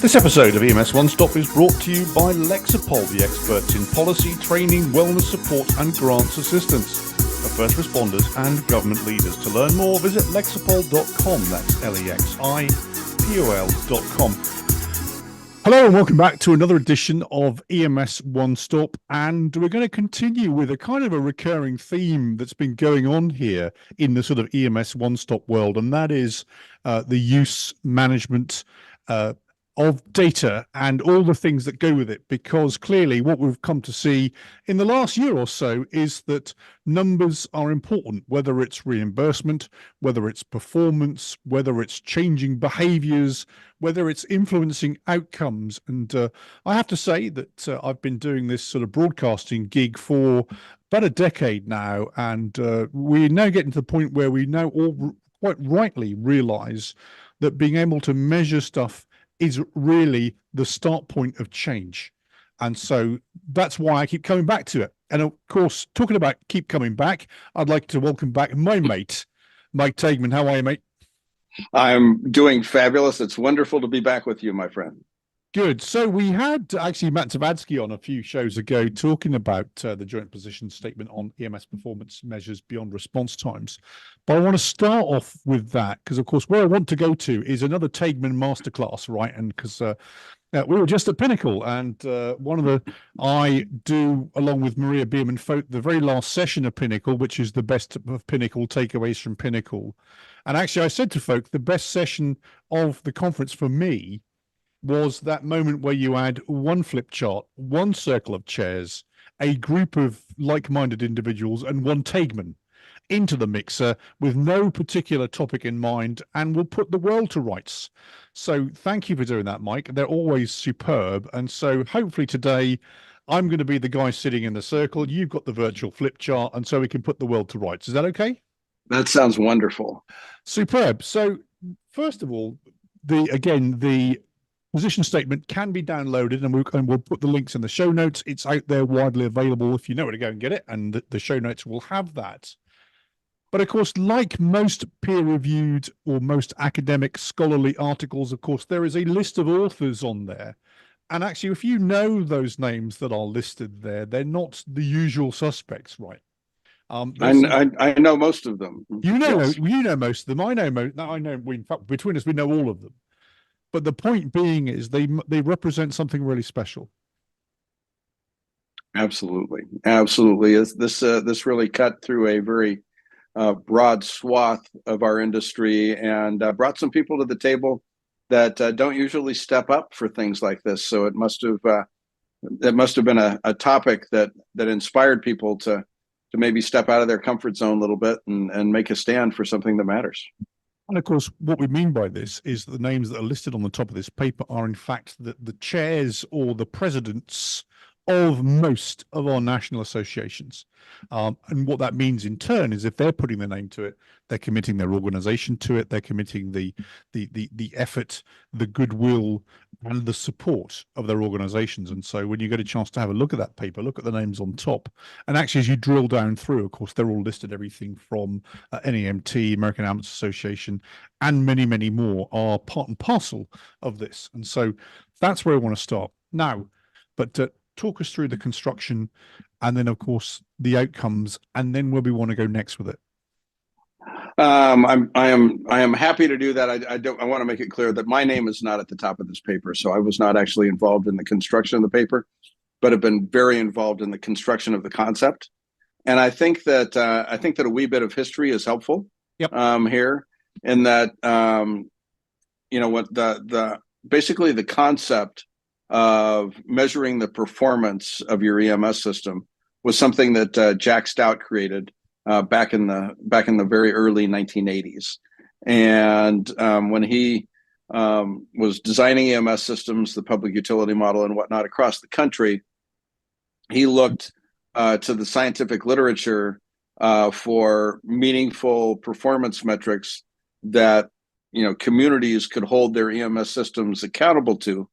This episode of EMS One-Stop is brought to you by Lexipol, the experts in policy, training, wellness support and grants assistance for first responders and government leaders. To learn more, visit lexipol.com. That's Lexipol.com. Hello and welcome back to another edition of EMS One-Stop, and we're going to continue with a kind of a recurring theme that's been going on here in the sort of EMS One-Stop world, and that is the use management of data and all the things that go with it, because clearly what we've come to see in the last year or so is that numbers are important, whether it's reimbursement, whether it's performance, whether it's changing behaviors, whether it's influencing outcomes. And I have to say that I've been doing this sort of broadcasting gig for about a decade now, and we're now getting to the point where we now all quite rightly realize that being able to measure stuff is really the start point of change. And so that's why I keep coming back to it. And of course, talking about keep coming back, I'd like to welcome back my mate, Mike Taigman. How are you, mate? I'm doing fabulous. It's wonderful to be back with you, my friend. Good. So we had actually Matt Tavadsky on a few shows ago talking about the joint position statement on EMS performance measures beyond response times. But I want to start off with that because, of course, where I want to go to is another Taigman masterclass, right? And because we were just at Pinnacle, and one of the I do, along with Maria Bierman Folk, the very last session of Pinnacle, which is the best of Pinnacle takeaways from Pinnacle. And actually, I said to folk, the best session of the conference for me was that moment where you had one flip chart, one circle of chairs, a group of like-minded individuals, and one Taigman into the mixer with no particular topic in mind, and will put the world to rights. So thank you for doing that, Mike. They're always superb. And so hopefully today I'm going to be the guy sitting in the circle. You've got the virtual flip chart, and so we can put the world to rights. Is that okay? That sounds wonderful. Superb. So first of all, the position statement can be downloaded, and we'll put the links in the show notes. It's out there widely available if you know where to go and get it, and the show notes will have that. But of course, like most peer-reviewed or most academic scholarly articles, of course, there is a list of authors on there. And actually, if you know those names that are listed there, they're not the usual suspects, right? I know most of them. You know, yes. You know most of them. I know most. I know. In fact, between us, we know all of them. But the point being is they represent something really special. Absolutely. This really cut through a very broad swath of our industry and brought some people to the table that don't usually step up for things like this. So it must have been a topic that inspired people to maybe step out of their comfort zone a little bit and make a stand for something that matters. And of course, what we mean by this is the names that are listed on the top of this paper are in fact the chairs or the presidents of most of our national associations. And what that means in turn is if they're putting their name to it, they're committing their organization to it, they're committing the effort, the goodwill, and the support of their organizations. And so when you get a chance to have a look at that paper, look at the names on top. And actually, as you drill down through, of course, they're all listed. Everything from NEMT, American Ambulance Association, and many, many more are part and parcel of this. And so that's where I want to start now. But talk us through the construction, and then, of course, the outcomes, and then where we want to go next with it. I am happy to do that. I want to make it clear that my name is not at the top of this paper, so I was not actually involved in the construction of the paper, but have been very involved in the construction of the concept. And I think that a wee bit of history is helpful. Yep. Here, in that what basically the concept of measuring the performance of your EMS system was something that Jack Stout created back in the very early 1980s. And when he was designing EMS systems, the public utility model and whatnot across the country, he looked to the scientific literature for meaningful performance metrics that communities could hold their EMS systems accountable to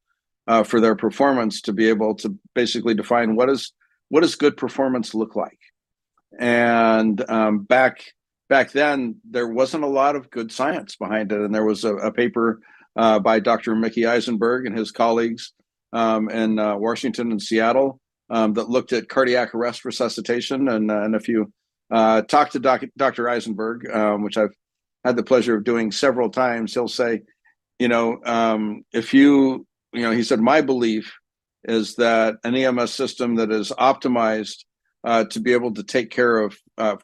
for their performance, to be able to basically define what does good performance look like. And back then there wasn't a lot of good science behind it, and there was a paper by Dr. Mickey Eisenberg and his colleagues in Washington and Seattle that looked at cardiac arrest resuscitation. And if you talk to Dr. Eisenberg, which I've had the pleasure of doing several times, he'll say, if he said, my belief is that an EMS system that is optimized to be able to take care of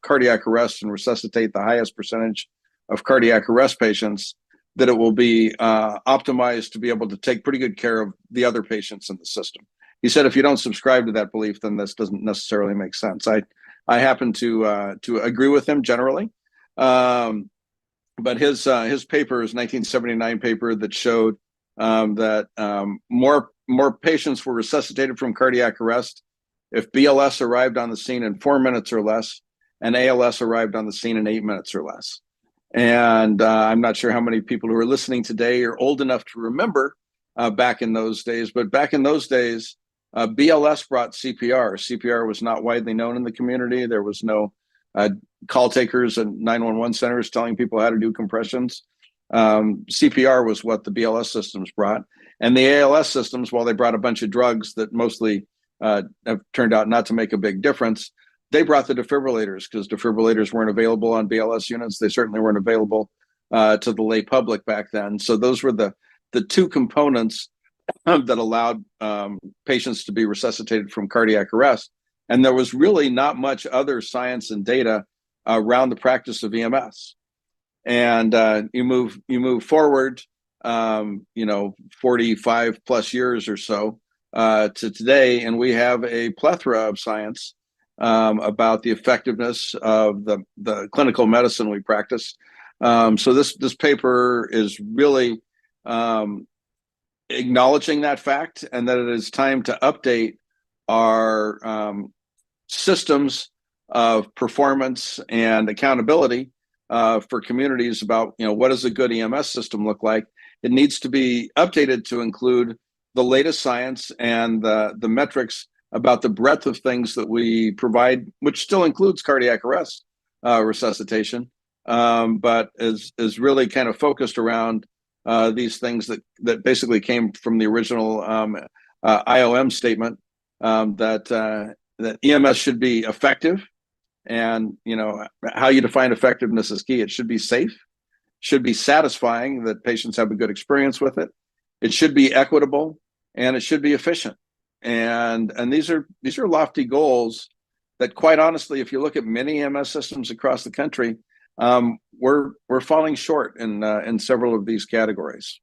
cardiac arrest and resuscitate the highest percentage of cardiac arrest patients, that it will be optimized to be able to take pretty good care of the other patients in the system. He said, if you don't subscribe to that belief, then this doesn't necessarily make sense. I happen to agree with him generally. But his paper is 1979 paper that showed that more patients were resuscitated from cardiac arrest if BLS arrived on the scene in 4 minutes or less, and ALS arrived on the scene in 8 minutes or less. And I'm not sure how many people who are listening today are old enough to remember back in those days, but back in those days, BLS brought CPR. CPR was not widely known in the community. There was no call takers and 911 centers telling people how to do compressions. CPR was what the BLS systems brought. And the ALS systems, while they brought a bunch of drugs that mostly have turned out not to make a big difference, they brought the defibrillators because defibrillators weren't available on BLS units. They certainly weren't available to the lay public back then. So those were the two components that allowed patients to be resuscitated from cardiac arrest. And there was really not much other science and data around the practice of EMS. And you move forward, 45 plus years or so to today, and we have a plethora of science about the effectiveness of the clinical medicine we practice. So this paper is really acknowledging that fact, and that it is time to update our systems of performance and accountability for communities about, what does a good EMS system look like? It needs to be updated to include the latest science and the metrics about the breadth of things that we provide, which still includes cardiac arrest resuscitation, but is really kind of focused around these things that basically came from the original IOM statement that EMS should be effective. And how you define effectiveness is key. It should be safe, should be satisfying, that patients have a good experience with it. It should be equitable, and it should be efficient. And these are lofty goals that, quite honestly, if you look at many EMS systems across the country, we're falling short in several of these categories.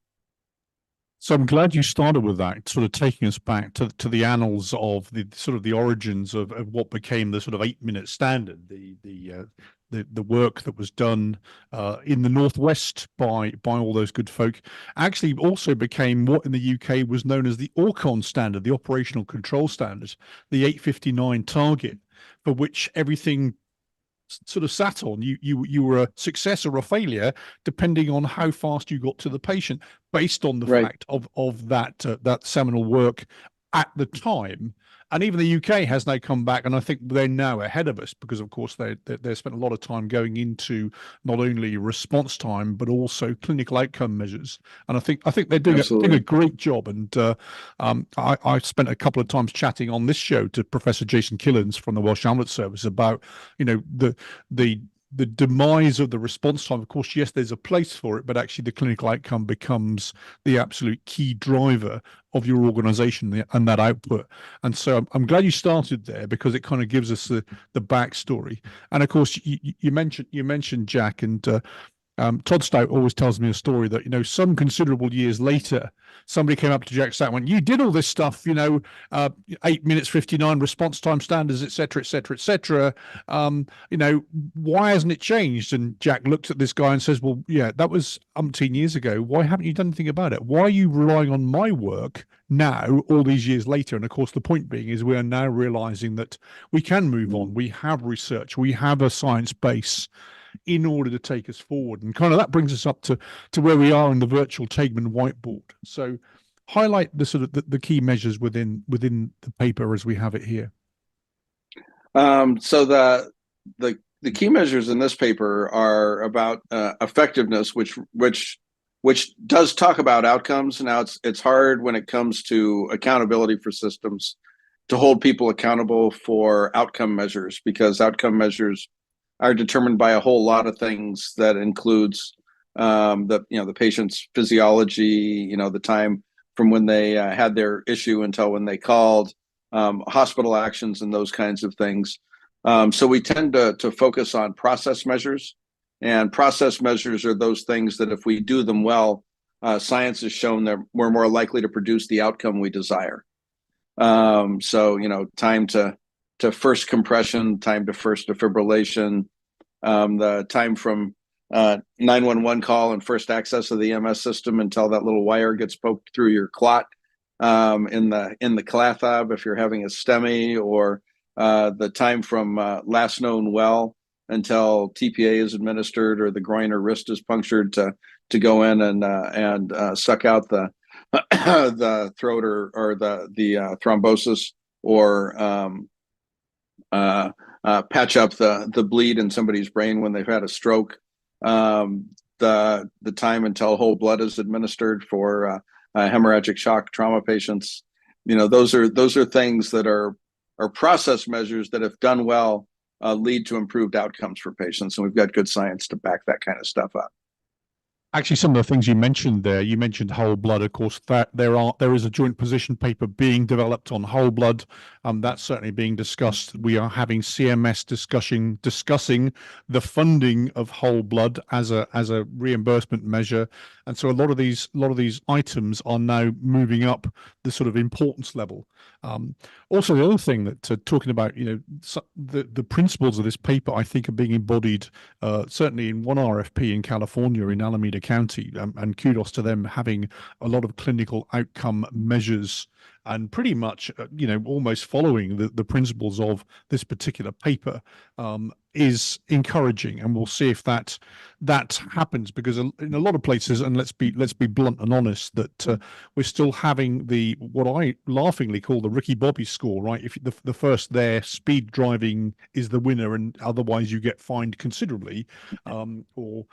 So I'm glad you started with that, sort of taking us back to the annals of the sort of the origins of what became the sort of 8-minute standard, the work that was done in the Northwest by all those good folk actually also became what in the UK was known as the ORCON standard, the operational control standard, the 859 target, for which everything sort of sat on. You were a success or a failure depending on how fast you got to the patient, based on the fact of that seminal work at the time. And even the UK has now come back, and I think they're now ahead of us because, of course, they spent a lot of time going into not only response time but also clinical outcome measures. And I think they're doing a great job. And I spent a couple of times chatting on this show to Professor Jason Killens from the Welsh Ambulance Service about the demise of the response time. Of course, yes, there's a place for it, but actually the clinical outcome becomes the absolute key driver of your organization and that output. And so I'm glad you started there, because it kind of gives us the backstory. And of course, you mentioned Jack, and Todd Stout always tells me a story that, some considerable years later, somebody came up to Jack Stout and went, "You did all this stuff, 8 minutes 59 response time standards, et cetera, et cetera, et cetera. Why hasn't it changed?" And Jack looked at this guy and says, "Well, yeah, that was umpteen years ago. Why haven't you done anything about it? Why are you relying on my work now, all these years later?" And of course, the point being is we are now realizing that we can move on. We have research, we have a science base in order to take us forward. And kind of that brings us up to where we are in the virtual Taigman whiteboard. So highlight the sort of the key measures within the paper as we have it here. So the key measures in this paper are about effectiveness, which which does talk about outcomes. Now it's hard when it comes to accountability for systems to hold people accountable for outcome measures, because outcome measures are determined by a whole lot of things that includes the patient's physiology, the time from when they had their issue until when they called, hospital actions, and those kinds of things. So we tend to focus on process measures, and process measures are those things that if we do them well, science has shown that we're more likely to produce the outcome we desire. So time to first compression, time to first defibrillation, the time from 911 call and first access of the EMS system until that little wire gets poked through your clot in the cath if you're having a STEMI, or the time from last known well until TPA is administered or the groin or wrist is punctured to go in and suck out the the throat or the thrombosis, or patch up the bleed in somebody's brain when they've had a stroke. The time until whole blood is administered for hemorrhagic shock trauma patients. Those are things that are process measures that, if done well, lead to improved outcomes for patients, and we've got good science to back that kind of stuff up. Actually, some of the things you mentioned there, you mentioned whole blood. Of course, that there is a joint position paper being developed on whole blood. That's certainly being discussed. We are having CMS discussing the funding of whole blood as a reimbursement measure, and so a lot of these items are now moving up the sort of importance level. Also, the other thing that talking about, the principles of this paper, I think, are being embodied certainly in one RFP in California, in Alameda County, and kudos to them, having a lot of clinical outcome measures and pretty much, almost following the principles of this particular paper, is encouraging, and we'll see if that happens, because in a lot of places, and let's be blunt and honest, that we're still having what I laughingly call the Ricky Bobby score, right? If the first there, speed driving is the winner, and otherwise you get fined considerably, or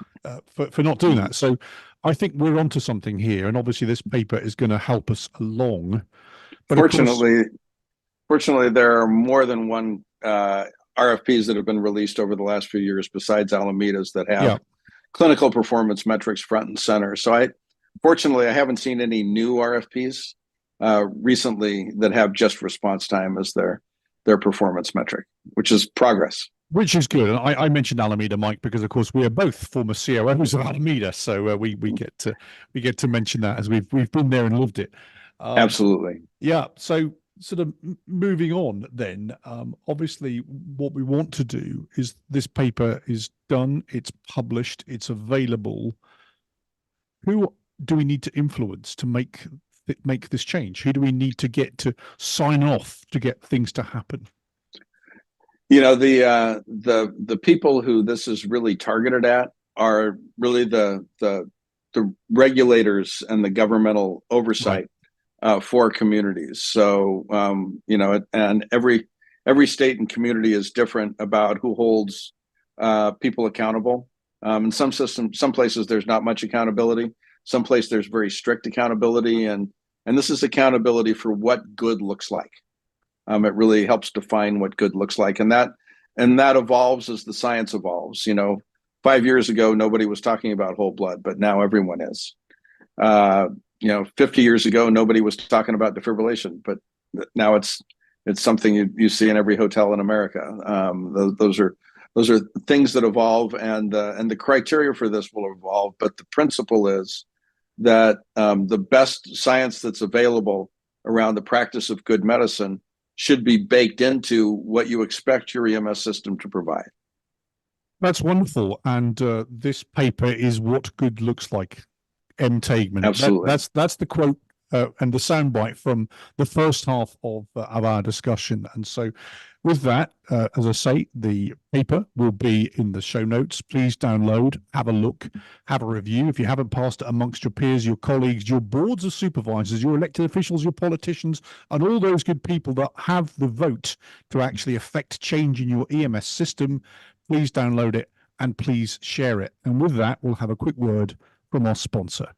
for not doing that. So I think we're onto something here, and obviously this paper is going to help us along. But fortunately, there are more than one RFPs that have been released over the last few years, besides Alameda's, that have clinical performance metrics front and center. So fortunately, I haven't seen any new RFPs recently that have just response time as their performance metric, which is progress. Which is good. And I mentioned Alameda, Mike, because of course we are both former COOs of Alameda, so we get to mention that, as we've been there and lived it. Absolutely. Yeah. So sort of moving on then, obviously what we want to do is, this paper is done, it's published, it's available. Who do we need to influence to make this change? Who do we need to get to sign off to get things to happen? The people who this is really targeted at are really the regulators and the governmental oversight for communities. So and every state and community is different about who holds people accountable. In some places there's not much accountability. Some places there's very strict accountability, and this is accountability for what good looks like. It really helps define what good looks like, and that evolves as the science evolves. 5 years ago, nobody was talking about whole blood, but now everyone is. 50 years ago, nobody was talking about defibrillation, but now it's something you see in every hotel in America. Those are things that evolve, and the criteria for this will evolve. But the principle is that the best science that's available around the practice of good medicine should be baked into what you expect your EMS system to provide. That's wonderful. And this paper is what good looks like. M. Taigman. Absolutely. That's the quote and the soundbite from the first half of our discussion. And so with that, as I say, the paper will be in the show notes. Please download, have a look, have a review. If you haven't passed it amongst your peers, your colleagues, your boards of supervisors, your elected officials, your politicians, and all those good people that have the vote to actually affect change in your EMS system, please download it and please share it. And with that, we'll have a quick word from our sponsor.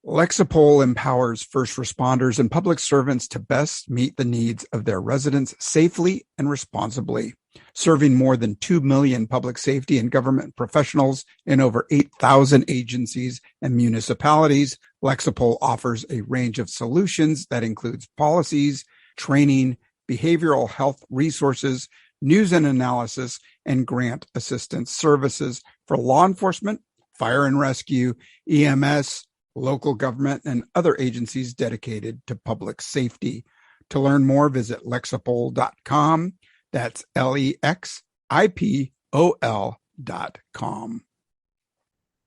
Lexipol empowers first responders and public servants to best meet the needs of their residents safely and responsibly. Serving more than 2 million public safety and government professionals in over 8,000 agencies and municipalities, Lexipol offers a range of solutions that includes policies, training, behavioral health resources, news and analysis, and grant assistance services for law enforcement, fire and rescue, EMS, local government, and other agencies dedicated to public safety. To learn more, visit lexipol.com. That's LEXIPOL.com.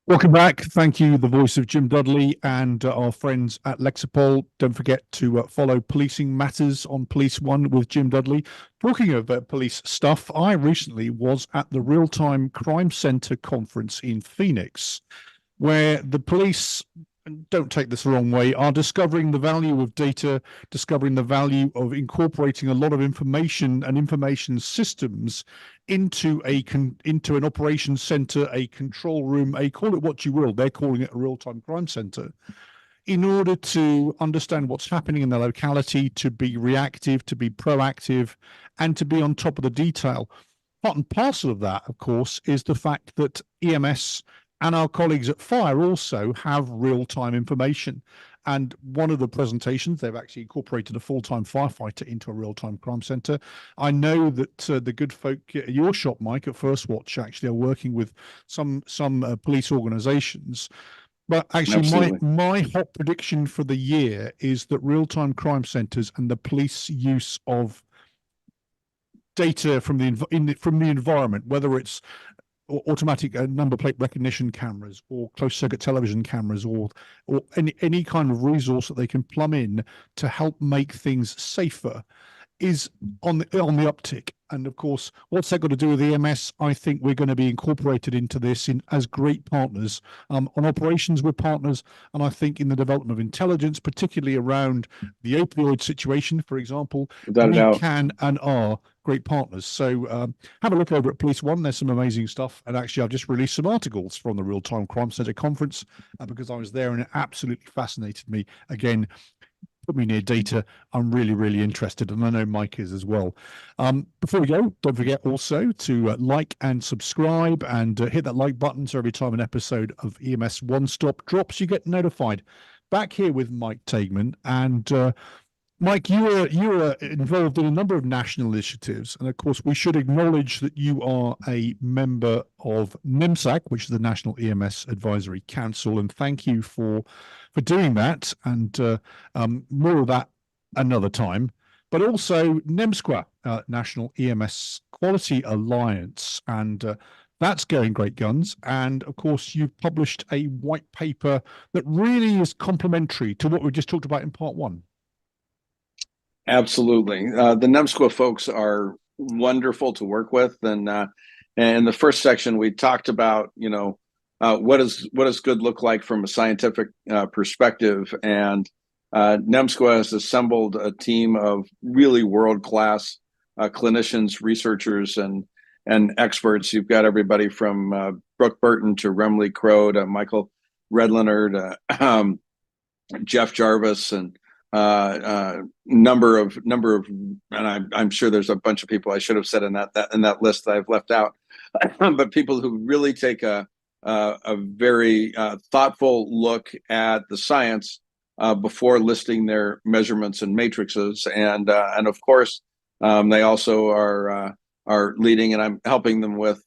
Welcome back. Thank you, the voice of Jim Dudley and our friends at Lexipol. Don't forget to follow Policing Matters on Police One with Jim Dudley. Talking of police stuff, I recently was at the Real-Time Crime Center conference in Phoenix, where the police, don't take this the wrong way, are discovering the value of data, discovering the value of incorporating a lot of information and information systems into an operations center, a control room, call it what you will. They're calling it a real-time crime center, in order to understand what's happening in the locality, to be reactive, to be proactive, and to be on top of the detail. Part and parcel of that, of course, is the fact that EMS and our colleagues at Fire also have real-time information. And one of the presentations, they've actually incorporated a full-time firefighter into a real-time crime center. I know that the good folk at your shop, Mike, at First Watch, actually are working with some police organizations. But actually, my hot prediction for the year is that real-time crime centers and the police use of data from the environment, whether it's automatic number plate recognition cameras or closed circuit television cameras or any kind of resource that they can plumb in to help make things safer, is on the uptick. And of course, what's that got to do with EMS? I think we're going to be incorporated into this as great partners. On operations, we're partners, and I think in the development of intelligence, particularly around the opioid situation, for example, we can and are great partners. So have a look over at Police One. There's some amazing stuff. And actually, I've just released some articles from the Real-Time Crime Center conference because I was there and it absolutely fascinated me. Again, put me near data. I'm really, really interested, and I know Mike is as well. Before we go, don't forget also to like and subscribe and hit that like button so every time an episode of EMS One-Stop drops, you get notified. Back here with Mike Taigman. And Mike, you were involved in a number of national initiatives, and of course, we should acknowledge that you are a member of NEMSAC, which is the National EMS Advisory Council, and thank you for doing that. And more of that another time. But also NEMSQA, National EMS Quality Alliance, and that's going great guns. And of course, you've published a white paper that really is complementary to what we just talked about in part one. Absolutely. The NEMSQA folks are wonderful to work with. And in the first section, we talked about, what does good look like from a scientific perspective. And NEMSQA has assembled a team of really world-class clinicians, researchers, and experts. You've got everybody from Brooke Burton to Remley Crow to Michael Redlener to Jeff Jarvis, and number of, and I'm sure there's a bunch of people I should have said in that list that I've left out, but people who really take a very thoughtful look at the science before listing their measurements and matrices, and of course they also are leading, and I'm helping them with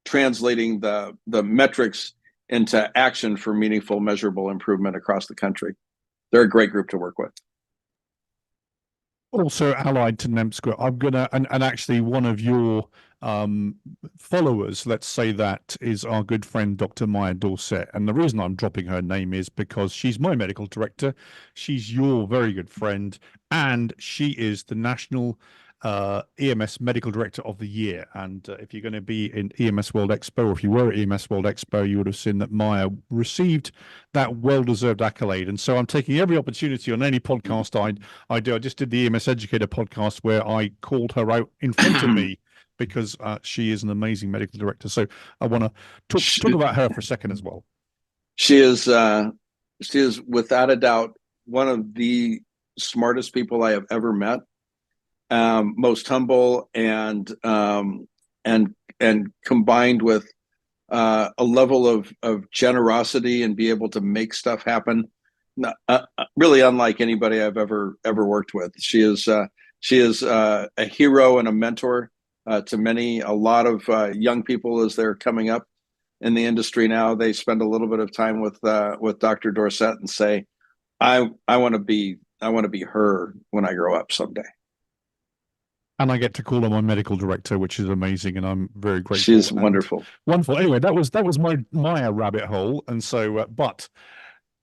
translating the metrics into action for meaningful, measurable improvement across the country. They're a great group to work with. Also allied to NEMSQA, I'm gonna, and actually one of your followers, let's say, that is our good friend Dr. Maya Dorset. And the reason I'm dropping her name is because she's my medical director, she's your very good friend, and she is the National EMS Medical Director of the Year. And if you're going to be in EMS World Expo, or if you were at EMS World Expo, you would have seen that Maya received that well-deserved accolade. And so I'm taking every opportunity on any podcast I do. I just did the EMS Educator podcast where I called her out in front of me because she is an amazing medical director. So I want to talk about her for a second as well. She is without a doubt one of the smartest people I have ever met. Most humble and combined with a level of generosity and be able to make stuff happen. Really unlike anybody I've ever worked with. She is a hero and a mentor to a lot of young people as they're coming up in the industry now. They spend a little bit of time with Dr. Dorsett and say, I want to be her when I grow up someday. And I get to call her my medical director, which is amazing, and I'm very grateful. She's wonderful. Wonderful. Anyway, that was my rabbit hole, and so but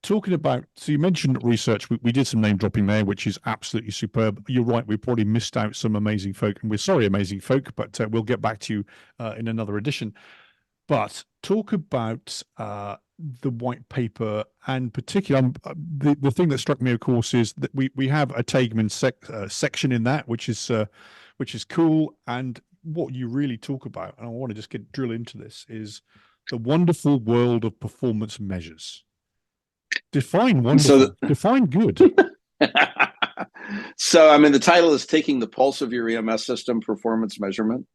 talking about, so you mentioned research. We did some name dropping there, which is absolutely superb. You're right. We probably missed out some amazing folk, and we're sorry, amazing folk, but we'll get back to you in another edition. But talk about the white paper, and particularly the thing that struck me, of course, is that we have a Taigman section in that, which is cool. And what you really talk about, and I want to just drill into this, is the wonderful world of performance measures. Define wonderful. Define good. So, I mean, the title is Taking the Pulse of Your EMS System Performance Measurement.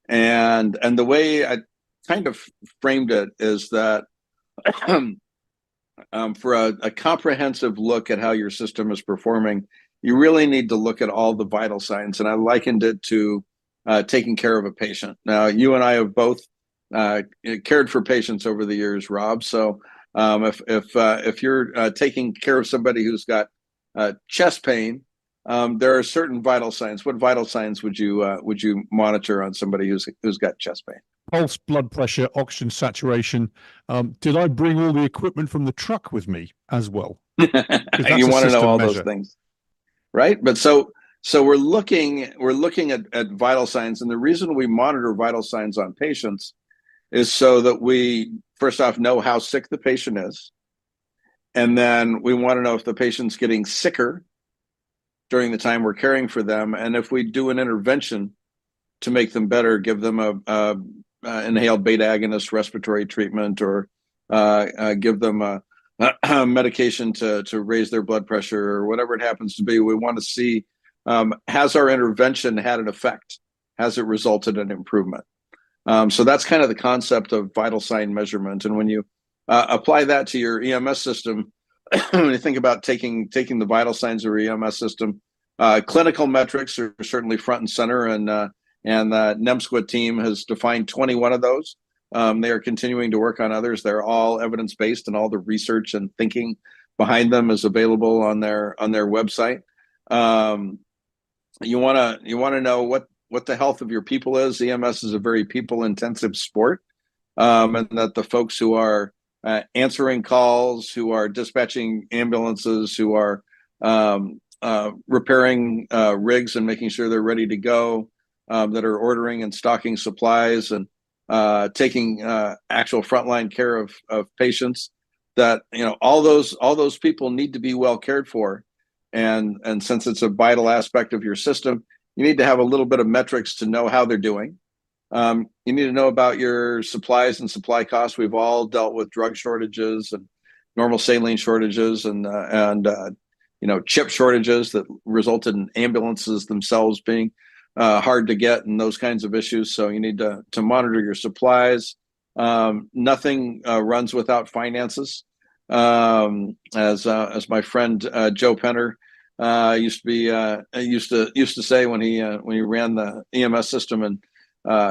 And the way I kind of framed it is that for a comprehensive look at how your system is performing, you really need to look at all the vital signs. And I likened it to taking care of a patient. Now, you and I have both cared for patients over the years, Rob. So if you're taking care of somebody who's got chest pain, there are certain vital signs. What vital signs would you monitor on somebody who's got chest pain? Pulse, blood pressure, oxygen saturation. Did I bring all the equipment from the truck with me as well? You want to know all those things, right? But so we're looking at vital signs, and the reason we monitor vital signs on patients is so that we first off know how sick the patient is, and then we want to know if the patient's getting sicker during the time we're caring for them, and if we do an intervention to make them better, give them a inhaled beta agonist respiratory treatment, or give them a medication to raise their blood pressure, or whatever it happens to be. We want to see, has our intervention had an effect? Has it resulted in improvement? So that's kind of the concept of vital sign measurement. And when you apply that to your EMS system, when you think about taking the vital signs of your EMS system, clinical metrics are certainly front and center, and the NEMSQA team has defined 21 of those. They are continuing to work on others. They're all evidence-based, and all the research and thinking behind them is available on their website. You want to know what the health of your people is. EMS is a very people-intensive sport, and that the folks who are answering calls, who are dispatching ambulances, who are repairing rigs and making sure they're ready to go, that are ordering and stocking supplies and taking actual frontline care of patients, that all those people need to be well cared for, and since it's a vital aspect of your system, you need to have a little bit of metrics to know how they're doing. You need to know about your supplies and supply costs. We've all dealt with drug shortages and normal saline shortages and chip shortages that resulted in ambulances themselves being hard to get, and those kinds of issues. So you need to monitor your supplies. Nothing runs without finances. As my friend Joe Penner used to say when he ran the EMS system in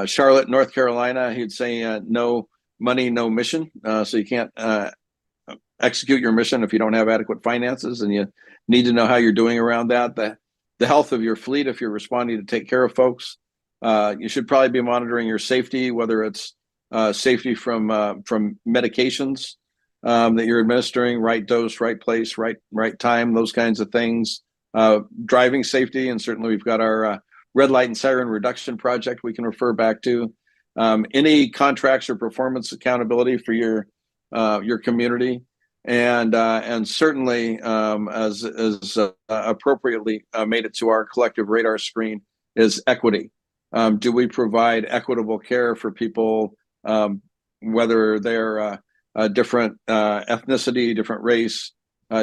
Charlotte, North Carolina, he'd say, "No money, no mission." So you can't execute your mission if you don't have adequate finances, and you need to know how you're doing around that. The health of your fleet, if you're responding to take care of folks, you should probably be monitoring your safety, whether it's safety from medications that you're administering, right dose, right place, right time, those kinds of things. Driving safety, and certainly we've got our red light and siren reduction project we can refer back to. Any contracts or performance accountability for your community. And certainly, as appropriately made it to our collective radar screen, is equity. Do we provide equitable care for people, whether they're different ethnicity, different race,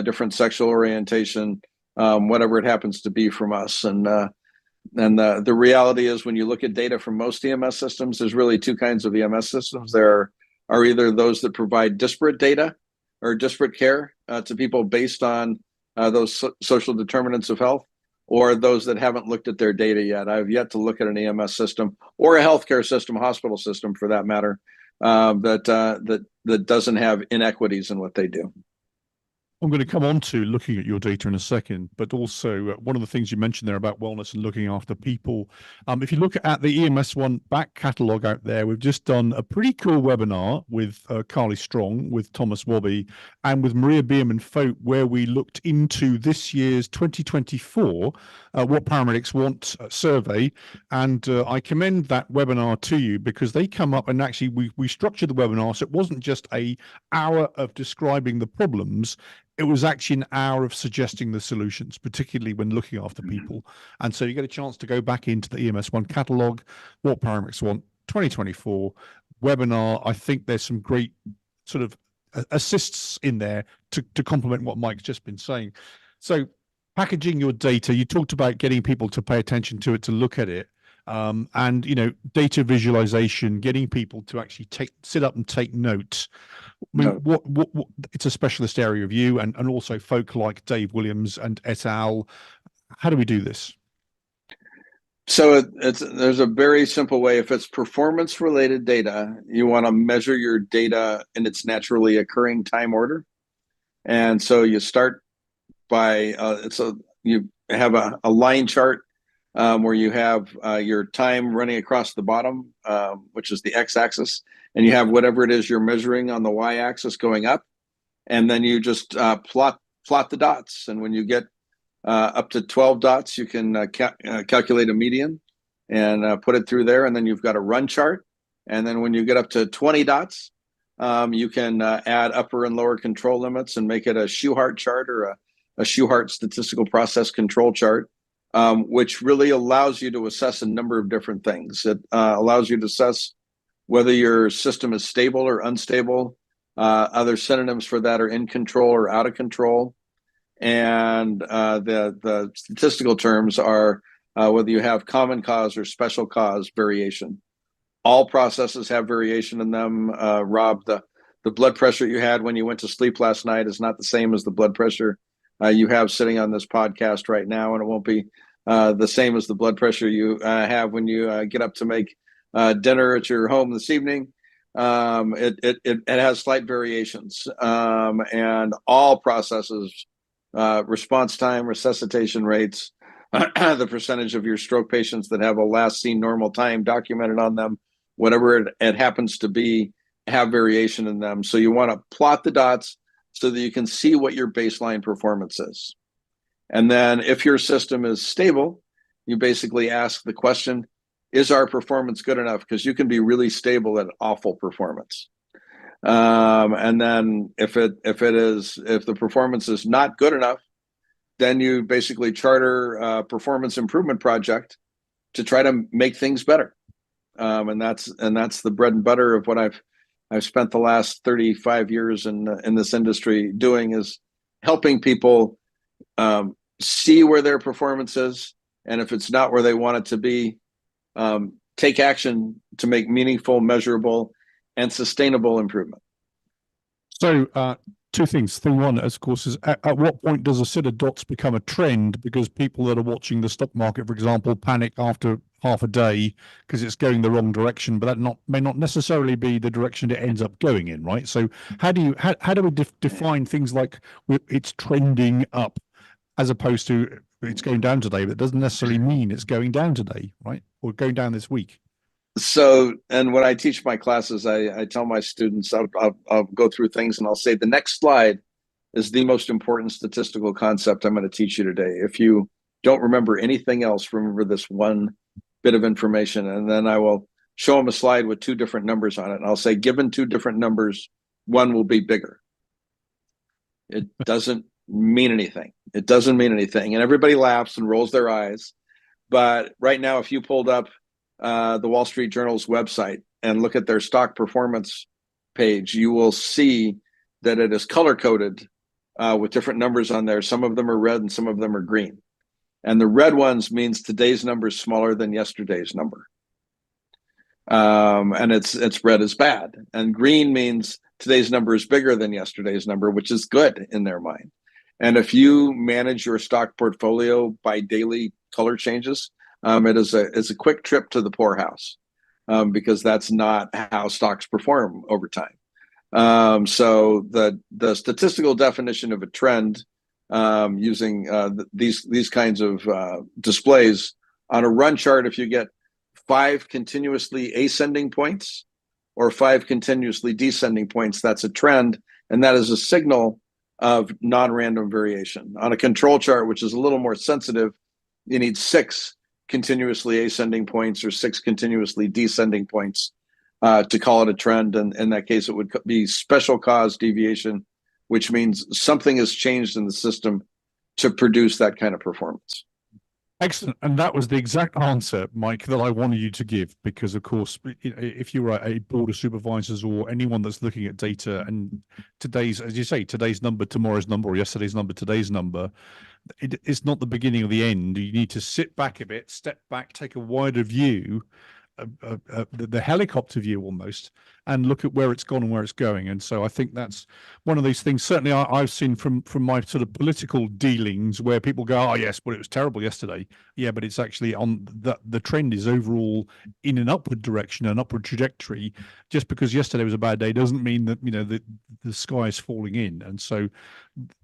different sexual orientation, whatever it happens to be from us. And the reality is, when you look at data from most EMS systems, there's really two kinds of EMS systems. There are either those that provide disparate data or disparate care to people based on those social determinants of health, or those that haven't looked at their data yet. I've yet to look at an EMS system or a healthcare system, a hospital system for that matter, that doesn't have inequities in what they do. I'm going to come on to looking at your data in a second, but also one of the things you mentioned there about wellness and looking after people. If you look at the EMS One back catalogue out there, we've just done a pretty cool webinar with Carly Strong, with Thomas Wobby, and with Maria Bierman Foat, where we looked into this year's 2024 What Paramedics Want survey. And I commend that webinar to you, because they come up and actually we structured the webinar so it wasn't just an hour of describing the problems. It was actually an hour of suggesting the solutions, particularly when looking after people. And so you get a chance to go back into the EMS One catalog, What Paramedics Want 2024 webinar. I think there's some great sort of assists in there to complement what Mike's just been saying. So packaging your data, you talked about getting people to pay attention to it, to look at it. And, you know, data visualization, getting people to actually sit up and take notes. I mean, what it's a specialist area of you and also folk like Dave Williams and et al. How do we do this? So there's a very simple way. If it's performance related data, you want to measure your data in its naturally occurring time order. And so you start by you have a line chart where you have your time running across the bottom, which is the x-axis, and you have whatever it is you're measuring on the y-axis going up, and then you just plot the dots. And when you get up to 12 dots, you can calculate a median and put it through there, and then you've got a run chart. And then when you get up to 20 dots, you can add upper and lower control limits and make it a Shewhart chart or a Shewhart statistical process control chart. Which really allows you to assess a number of different things. It allows you to assess whether your system is stable or unstable. Other synonyms for that are in control or out of control. And the statistical terms are whether you have common cause or special cause variation. All processes have variation in them. Rob, the blood pressure you had when you went to sleep last night is not the same as the blood pressure you have sitting on this podcast right now, and it won't be the same as the blood pressure you have when you get up to make dinner at your home this evening. It has slight variations, and all processes, response time, resuscitation rates, the percentage of your stroke patients that have a last seen normal time documented on them, whatever it happens to be, have variation in them. So you want to plot the dots so that you can see what your baseline performance is. And then if your system is stable, you basically ask the question, is our performance good enough? Because you can be really stable at awful performance. And then if the performance is not good enough, then you basically charter a performance improvement project to try to make things better. And that's the bread and butter of what I've spent the last 35 years in this industry doing, is helping people see where their performance is, and if it's not where they want it to be, take action to make meaningful, measurable, and sustainable improvement. So two things. Thing one, of course, is at what point does a set of dots become a trend? Because people that are watching the stock market, for example, panic after half a day because it's going the wrong direction, but that may not necessarily be the direction it ends up going in, right? So how do we define things like it's trending up as opposed to it's going down today? But it doesn't necessarily mean it's going down today, right? Or going down this week. So, and when I teach my classes, I tell my students, I'll go through things and I'll say, the next slide is the most important statistical concept I'm going to teach you today. If you don't remember anything else, remember this one bit of information. And then I will show them a slide with two different numbers on it. And I'll say, given two different numbers, one will be bigger. It doesn't mean anything. It doesn't mean anything. And everybody laughs and rolls their eyes. But right now, if you pulled up the Wall Street Journal's website and look at their stock performance page, you will see that it is color coded with different numbers on there. Some of them are red and some of them are green. And the red ones means today's number is smaller than yesterday's number. And it's red is bad. And green means today's number is bigger than yesterday's number, which is good in their mind. And if you manage your stock portfolio by daily color changes, it's a quick trip to the poorhouse, because that's not how stocks perform over time. So the statistical definition of a trend, using these kinds of displays on a run chart, if you get 5 continuously ascending points or 5 continuously descending points, that's a trend, and that is a signal of non-random variation. On a control chart, which is a little more sensitive, you need 6 continuously ascending points or 6 continuously descending points to call it a trend. And in that case, it would be special cause deviation, which means something has changed in the system to produce that kind of performance. Excellent. And that was the exact answer, Mike, that I wanted you to give, because, of course, if you're a board of supervisors or anyone that's looking at data, and today's, as you say, today's number, tomorrow's number, or yesterday's number, today's number, it's not the beginning of the end. You need to sit back a bit, step back, take a wider view, the helicopter view almost, and look at where it's gone and where it's going. And so I think that's one of these things, certainly I've seen from my sort of political dealings, where people go, oh yes, but it was terrible yesterday. Yeah, but it's actually on the trend is overall in an upward direction, an upward trajectory. Just because yesterday was a bad day doesn't mean that, the sky is falling in. And so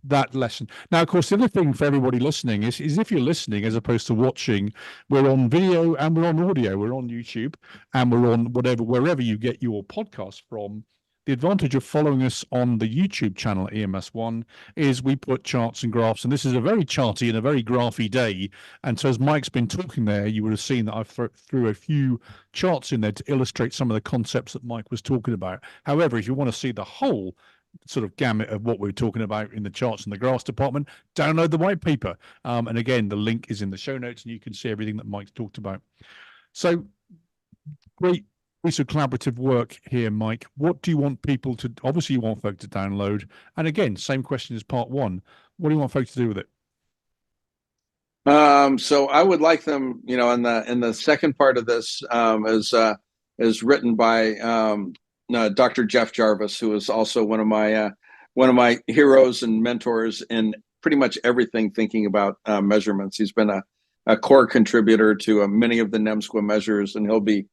that lesson. Now, of course, the other thing for everybody listening is if you're listening as opposed to watching, we're on video and we're on audio. We're on YouTube and we're on wherever you get your podcast from. The advantage of following us on the YouTube channel at EMS One is we put charts and graphs, and this is a very charty and a very graphy day. And so as Mike's been talking there, you would have seen that I've threw a few charts in there to illustrate some of the concepts that Mike was talking about. However, if you want to see the whole sort of gamut of what we're talking about in the charts and the graphs department, download the white paper. And again, the link is in the show notes and you can see everything that Mike's talked about. So great piece of collaborative work here, Mike. What do you want people to, obviously you want folk to download. And again, same question as part 1. What do you want folks to do with it? So I would like them, in the second part of this, is written by Dr. Jeff Jarvis, who is also one of my heroes and mentors in pretty much everything thinking about measurements. He's been a core contributor to many of the NEMSQA measures, and he'll be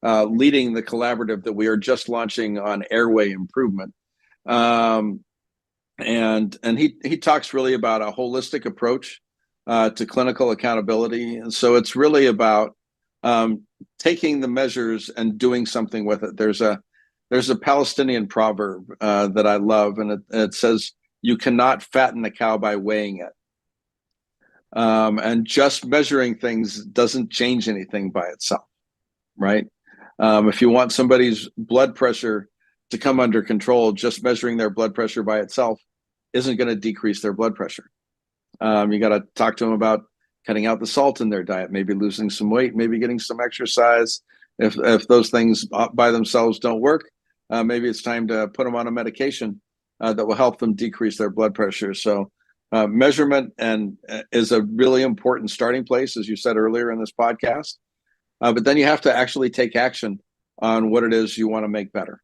leading the collaborative that we are just launching on airway improvement. And he talks really about a holistic approach to clinical accountability. And so it's really about taking the measures and doing something with it. There's a Palestinian proverb that I love, and it says, "You cannot fatten a cow by weighing it." And just measuring things doesn't change anything by itself, right? If you want somebody's blood pressure to come under control, just measuring their blood pressure by itself isn't going to decrease their blood pressure. You got to talk to them about cutting out the salt in their diet, maybe losing some weight, maybe getting some exercise. If those things by themselves don't work, maybe it's time to put them on a medication that will help them decrease their blood pressure. So measurement is a really important starting place, as you said earlier in this podcast. But then you have to actually take action on what it is you want to make better.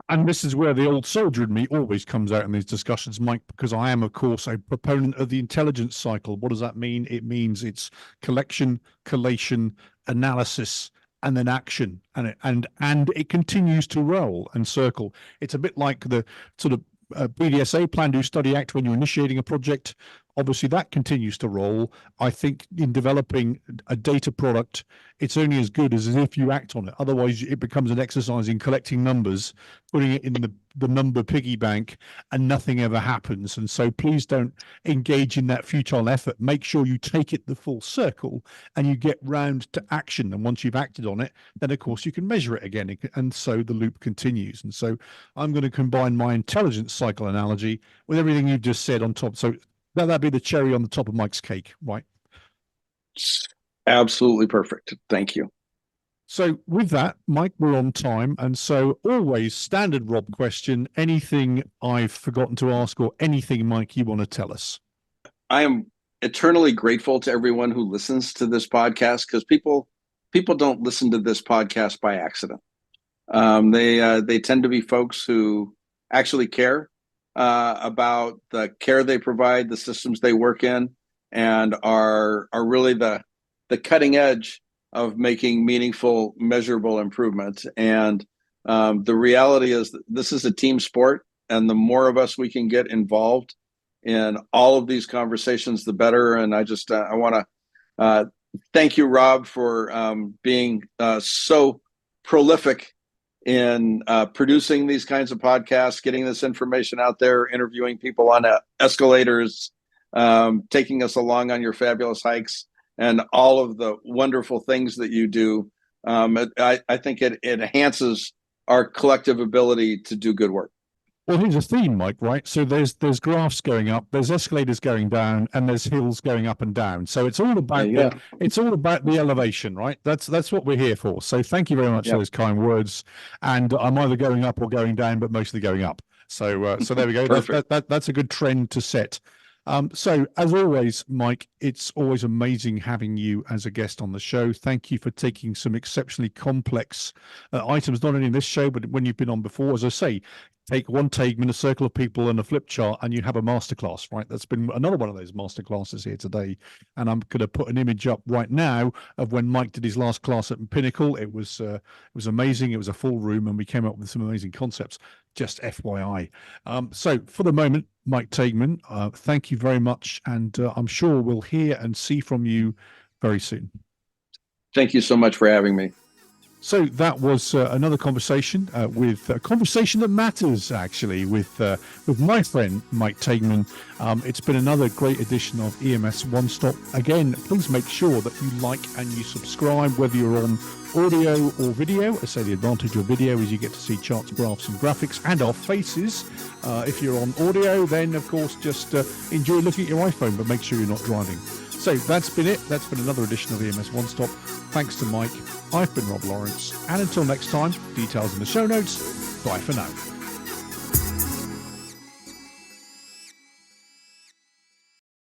And this is where the old soldier in me always comes out in these discussions, Mike, because I am, of course, a proponent of the intelligence cycle. What does that mean? It means it's collection, collation, analysis, and then action. And it continues to roll and circle. It's a bit like the sort of BDSA, Plan, Do, Study, Act, when you're initiating a project. Obviously, that continues to roll. I think in developing a data product, it's only as good as if you act on it. Otherwise, it becomes an exercise in collecting numbers, putting it in the number piggy bank, and nothing ever happens. And so please don't engage in that futile effort. Make sure you take it the full circle and you get round to action. And once you've acted on it, then, of course, you can measure it again. And so the loop continues. And so I'm going to combine my intelligence cycle analogy with everything you've just said on top. So that'd be the cherry on the top of Mike's cake, right? Absolutely perfect. Thank you. So with that, Mike, we're on time. And so always standard Rob question, anything I've forgotten to ask or anything, Mike, you want to tell us? I am eternally grateful to everyone who listens to this podcast, because people don't listen to this podcast by accident. They tend to be folks who actually care about the care they provide, the systems they work in, and are really the cutting edge of making meaningful, measurable improvements. And the reality is that this is a team sport, and the more of us we can get involved in all of these conversations, the better. And I just I want to thank you, Rob, for being so prolific in producing these kinds of podcasts, getting this information out there, interviewing people on escalators, taking us along on your fabulous hikes, and all of the wonderful things that you do. I think it enhances our collective ability to do good work. Well, here's a theme, Mike, right? So there's graphs going up, there's escalators going down, and there's hills going up and down. So it's all about the elevation, right? That's what we're here for. So thank you very much for those kind words. And I'm either going up or going down, but mostly going up. So there we go. That's a good trend to set. So as always, Mike, it's always amazing having you as a guest on the show. Thank you for taking some exceptionally complex items, not only in this show, but when you've been on before. As I say, take one Taigman, a circle of people, and a flip chart, and you have a masterclass, right? That's been another one of those masterclasses here today. And I'm going to put an image up right now of when Mike did his last class at Pinnacle. It was amazing. It was a full room, and we came up with some amazing concepts. Just FYI. So for the moment, Mike Taigman, thank you very much, and I'm sure we'll hear and see from you very soon. Thank you so much for having me. So that was another conversation with a conversation that matters, actually, with my friend Mike Taigman. It's been another great edition of EMS One-Stop. Again, please make sure that you like and you subscribe, whether you're on audio or video. I say the advantage of video is you get to see charts, graphs, and graphics, and our faces. If you're on audio, then of course just enjoy looking at your iPhone, but make sure you're not driving. So that's been it. That's been another edition of EMS One-Stop. Thanks to Mike. I've been Rob Lawrence. And until next time, details in the show notes. Bye for now.